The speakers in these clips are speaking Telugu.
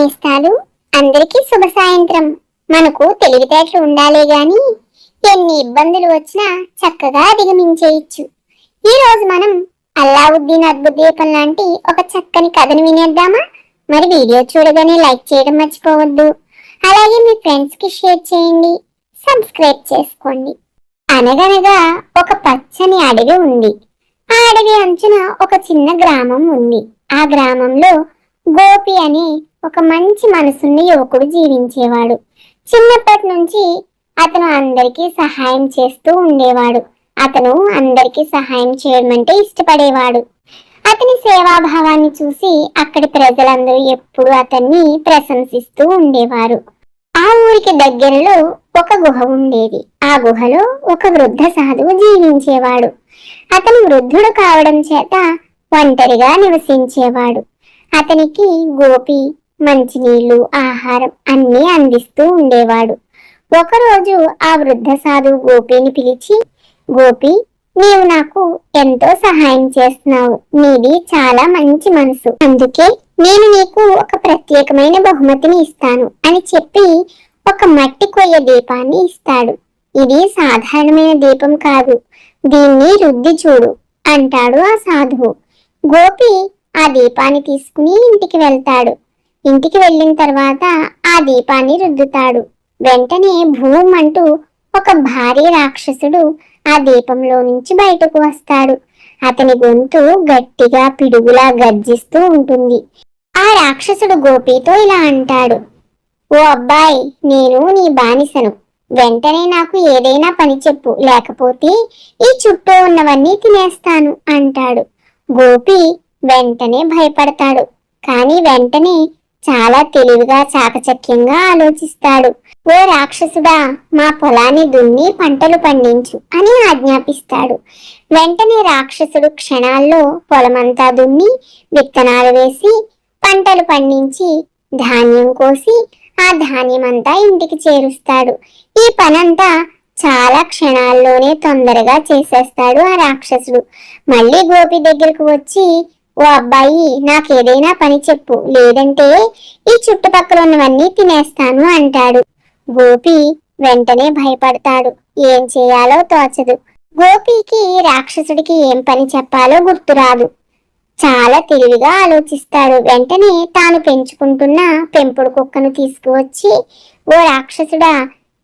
నేస్తాలు అందరికీ శుభ సాయంత్రం. మనకు తెలివితేటలు ఉండాలే గాని ఎన్ని ఇబ్బందులు వచ్చినా చక్కగా అధిగమించేయచ్చు. ఈ రోజు మనం అల్లావుద్దీన్ అద్భుత దీపం లాంటి ఒక చక్కని కథను వినేద్దామా? మరి వీడియో చూడగానే లైక్ చేయడం మర్చిపోవద్దు. అలాగే మీ ఫ్రెండ్స్ కి షేర్ చేయండి, సబ్స్క్రైబ్ చేసుకోండి. అనగనగా ఒక పచ్చని అడవి ఉంది. ఆ అడవి అంచున ఒక చిన్న గ్రామం ఉంది. ఆ గ్రామంలో గోపి అనే ఒక మంచి మనసున్న యువకుడు జీవించేవాడు. చిన్నప్పటి నుంచి అతను అందరికీ సహాయం చేస్తూ ఉండేవాడు. అతను అందరికీ సహాయం చేయడం అంటే ఇష్టపడేవాడు. అతని సేవాభావాన్ని చూసి అక్కడి ప్రజలందరూ ఎప్పుడూ అతన్ని ప్రశంసిస్తూ ఉండేవారు. ఆ ఊరికి దగ్గరలో ఒక గుహ ఉండేది. ఆ గుహలో ఒక వృద్ధ సాధువు జీవించేవాడు. అతను వృద్ధుడు కావడం చేత ఒంటరిగా నివసించేవాడు. అతనికి గోపి మంచినీళ్లు, ఆహారం అన్నీ అందిస్తూ ఉండేవాడు. ఒకరోజు ఆ వృద్ధ సాధువు గోపిని పిలిచి, గోపి, నీవు నాకు ఎంతో సహాయం చేస్తున్నావు. నీది చాలా మంచి మనసు. అందుకే నేను నీకు ఒక ప్రత్యేకమైన బహుమతిని ఇస్తాను అని చెప్పి ఒక మట్టి కొయ్య దీపాన్ని ఇస్తాడు. ఇది సాధారణమైన దీపం కాదు, దీన్ని రుద్ది చూడు అంటాడు ఆ సాధువు. గోపి ఆ దీపాన్ని తీసుకుని ఇంటికి వెళ్తాడు. ఇంటికి వెళ్ళిన తర్వాత ఆ దీపాన్ని రుద్దుతాడు. వెంటనే భూమ్ అంటూ ఒక భారీ రాక్షసుడు ఆ దీపంలో నుంచి బయటకు వస్తాడు. అతని గొంతు గట్టిగా పిడుగులా గర్జిస్తూ ఉంటుంది. ఆ రాక్షసుడు గోపితో ఇలా అంటాడు, ఓ అబ్బాయి, నేను నీ బానిసను. వెంటనే నాకు ఏదైనా పని చెప్పు, లేకపోతే ఈ చుట్టూ ఉన్నవన్నీ తినేస్తాను అంటాడు. గోపి వెంటనే భయపడతాడు. కానీ వెంటనే చాలా తెలివిగా చాకచక్యంగా ఆలోచిస్తాడు. ఓ రాక్షసుడా, మా పొలాన్ని దున్ని పంటలు పండించు అని ఆజ్ఞాపిస్తాడు. వెంటనే రాక్షసుడు క్షణాల్లో పొలమంతా దున్ని విత్తనాలు వేసి పంటలు పండించి ధాన్యం కోసి ఆ ధాన్యమంతా ఇంటికి చేరుస్తాడు. ఈ పనంతా చాలా క్షణాల్లోనే తొందరగా చేసేస్తాడు ఆ రాక్షసుడు. మళ్ళీ గోపి దగ్గరకు వచ్చి, ఓ అబ్బాయి, నాకేదైనా పని చెప్పు, లేదంటే ఈ చుట్టుపక్కల ఉన్నవన్నీ తినేస్తాను అంటాడు. గోపి వెంటనే భయపడతాడు. ఏం చేయాలో తోచదు. గోపికి రాక్షసుడికి ఏం పని చెప్పాలో గుర్తురాదు. చాలా తెలివిగా ఆలోచిస్తాడు. వెంటనే తాను పెంచుకుంటున్న పెంపుడు కుక్కను తీసుకువచ్చి, ఓ రాక్షసుడా,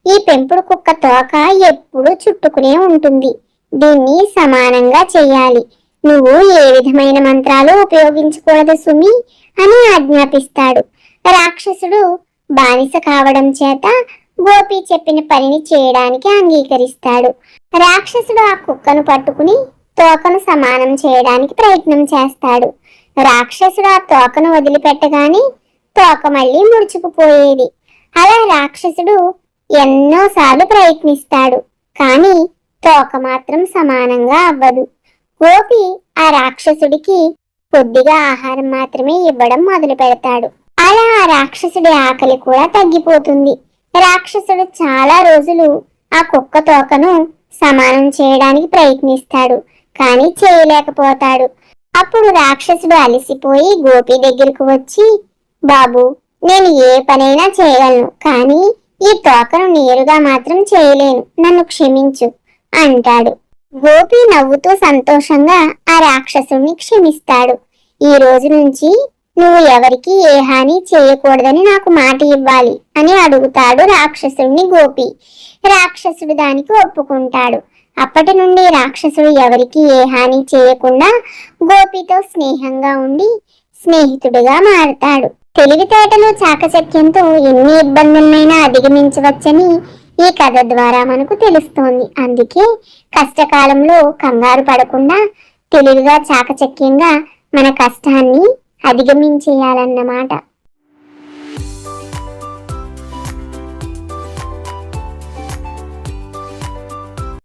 ఈ పెంపుడు కుక్క తోక ఎప్పుడూ చుట్టుకునే ఉంటుంది. దీన్ని సమానంగా చెయ్యాలి. నువ్వు ఏ విధమైన మంత్రాలు ఉపయోగించకూడదు సుమి అని ఆజ్ఞాపిస్తాడు. రాక్షసుడు బానిస కావడం చేత గోపి చెప్పిన పనిని చేయడానికి అంగీకరిస్తాడు. రాక్షసుడు ఆ కుక్కను పట్టుకుని తోకను సమానం చేయడానికి ప్రయత్నం చేస్తాడు. రాక్షసుడు ఆ తోకను వదిలిపెట్టగానే తోక మళ్ళీ ముడుచుకుపోయేది. అలా రాక్షసుడు ఎన్నోసార్లు ప్రయత్నిస్తాడు, కానీ తోక మాత్రం సమానంగా అవ్వదు. గోపి ఆ రాక్షసుడికి కొద్దిగా ఆహారం మాత్రమే ఇవ్వడం మొదలు పెడతాడు. అలా ఆ రాక్షసుడి ఆకలి కూడా తగ్గిపోతుంది. రాక్షసుడు చాలా రోజులు ఆ కుక్క తోకను సమానం చేయడానికి ప్రయత్నిస్తాడు, కానీ చేయలేకపోతాడు. అప్పుడు రాక్షసుడు అలసిపోయి గోపి దగ్గరకు వచ్చి, బాబు, నేను ఏ పనైనా చేయగలను, కానీ ఈ తోకను నేరుగా మాత్రం చేయలేను, నన్ను క్షమించు అంటాడు. గోపి నవ్వుతూ సంతోషంగా ఆ రాక్షసుడిని క్షమిస్తాడు. ఈ రోజు నుంచి నువ్వు ఎవరికి ఏ హాని చేయకూడదని నాకు మాట ఇవ్వాలి అని అడుగుతాడు రాక్షసుడిని గోపి. రాక్షసుడు దానికి ఒప్పుకుంటాడు. అప్పటి నుండి రాక్షసుడు ఎవరికి ఏ హాని చేయకుండా గోపితో స్నేహంగా ఉండి స్నేహితుడిగా మారతాడు. తెలివితేటలు చాకచక్యంతో ఎన్ని ఇబ్బందులైనా అధిగమించవచ్చని ఈ కథ ద్వారా మనకు తెలుస్తోంది. అందుకే కష్టకాలంలో కంగారు పడకుండా తెలివిగా చాకచక్యంగా మన కష్టాన్ని అధిగమించేయాలన్నమాట.